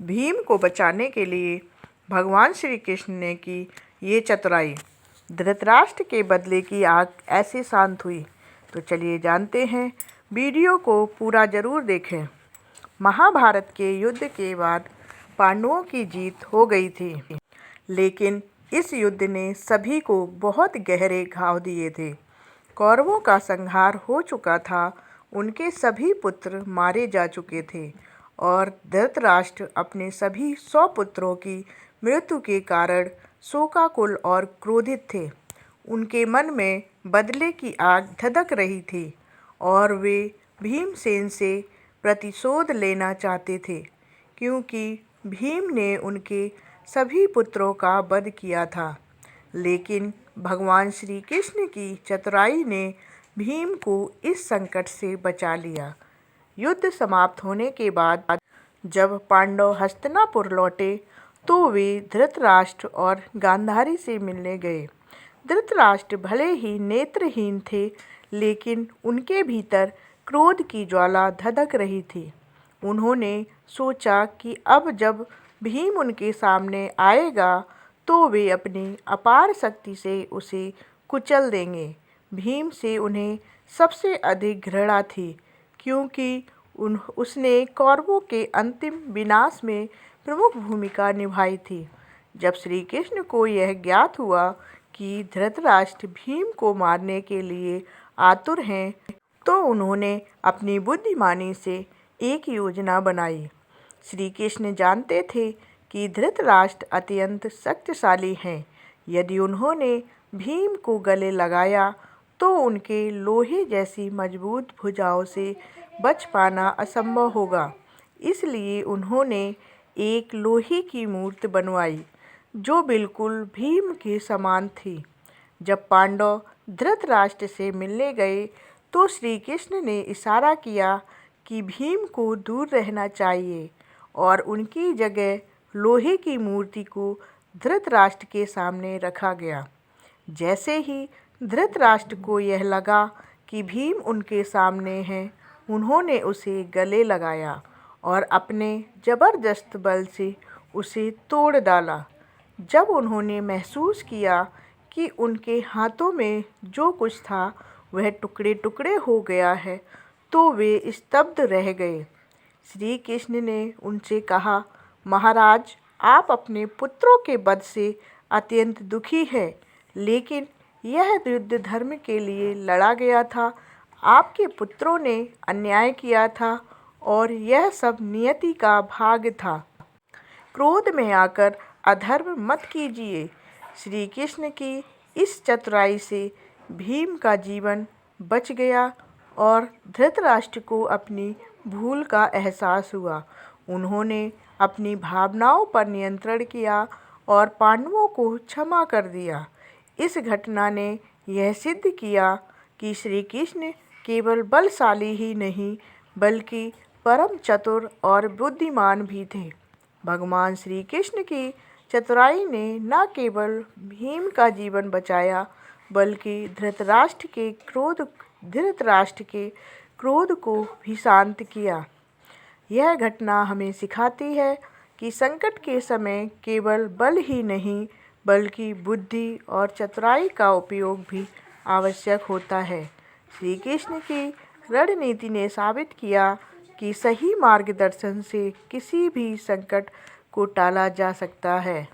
भीम को बचाने के लिए भगवान श्री कृष्ण ने की ये चतुराई। धृतराष्ट्र के बदले की आग ऐसे शांत हुई। तो चलिए जानते हैं, वीडियो को पूरा ज़रूर देखें। महाभारत के युद्ध के बाद पांडवों की जीत हो गई थी, लेकिन इस युद्ध ने सभी को बहुत गहरे घाव दिए थे। कौरवों का संहार हो चुका था, उनके सभी पुत्र मारे जा चुके थे और धृतराष्ट्र अपने सभी 100 पुत्रों की मृत्यु के कारण शोकाकुल और क्रोधित थे। उनके मन में बदले की आग धधक रही थी और वे भीमसेन से प्रतिशोध लेना चाहते थे, क्योंकि भीम ने उनके सभी पुत्रों का वध किया था। लेकिन भगवान श्री कृष्ण की चतुराई ने भीम को इस संकट से बचा लिया। युद्ध समाप्त होने के बाद जब पांडव हस्तिनापुर लौटे तो वे धृतराष्ट्र और गांधारी से मिलने गए। धृतराष्ट्र भले ही नेत्रहीन थे, लेकिन उनके भीतर क्रोध की ज्वाला धधक रही थी। उन्होंने सोचा कि अब जब भीम उनके सामने आएगा तो वे अपनी अपार शक्ति से उसे कुचल देंगे। भीम से उन्हें सबसे अधिक घृणा थी, क्योंकि उसने कौरवों के अंतिम विनाश में प्रमुख भूमिका निभाई थी। जब श्री कृष्ण को यह ज्ञात हुआ कि धृतराष्ट्र भीम को मारने के लिए आतुर हैं, तो उन्होंने अपनी बुद्धिमानी से एक योजना बनाई। श्री कृष्ण जानते थे कि धृतराष्ट्र अत्यंत शक्तिशाली हैं। यदि उन्होंने भीम को गले लगाया तो उनके लोहे जैसी मजबूत भुजाओं से बच पाना असंभव होगा। इसलिए उन्होंने एक लोहे की मूर्ति बनवाई जो बिल्कुल भीम के समान थी। जब पांडव धृतराष्ट्र से मिलने गए तो श्री कृष्ण ने इशारा किया कि भीम को दूर रहना चाहिए और उनकी जगह लोहे की मूर्ति को धृतराष्ट्र के सामने रखा गया। जैसे ही धृतराष्ट्र को यह लगा कि भीम उनके सामने है, उन्होंने उसे गले लगाया और अपने जबरदस्त बल से उसे तोड़ डाला। जब उन्होंने महसूस किया कि उनके हाथों में जो कुछ था वह टुकड़े टुकड़े हो गया है, तो वे स्तब्ध रह गए। श्री कृष्ण ने उनसे कहा, महाराज, आप अपने पुत्रों के वध से अत्यंत दुखी हैं, लेकिन यह युद्ध धर्म के लिए लड़ा गया था। आपके पुत्रों ने अन्याय किया था और यह सब नियति का भाग था। क्रोध में आकर अधर्म मत कीजिए। श्री कृष्ण की इस चतुराई से भीम का जीवन बच गया और धृतराष्ट्र को अपनी भूल का एहसास हुआ। उन्होंने अपनी भावनाओं पर नियंत्रण किया और पांडवों को क्षमा कर दिया। इस घटना ने यह सिद्ध किया कि श्री कृष्ण केवल बलशाली ही नहीं, बल्कि परम चतुर और बुद्धिमान भी थे। भगवान श्री कृष्ण की चतुराई ने न केवल भीम का जीवन बचाया, बल्कि धृतराष्ट्र के क्रोध को भी शांत किया। यह घटना हमें सिखाती है कि संकट के समय केवल बल ही नहीं, बल्कि बुद्धि और चतुराई का उपयोग भी आवश्यक होता है। श्री कृष्ण की रणनीति ने साबित किया कि सही मार्गदर्शन से किसी भी संकट को टाला जा सकता है।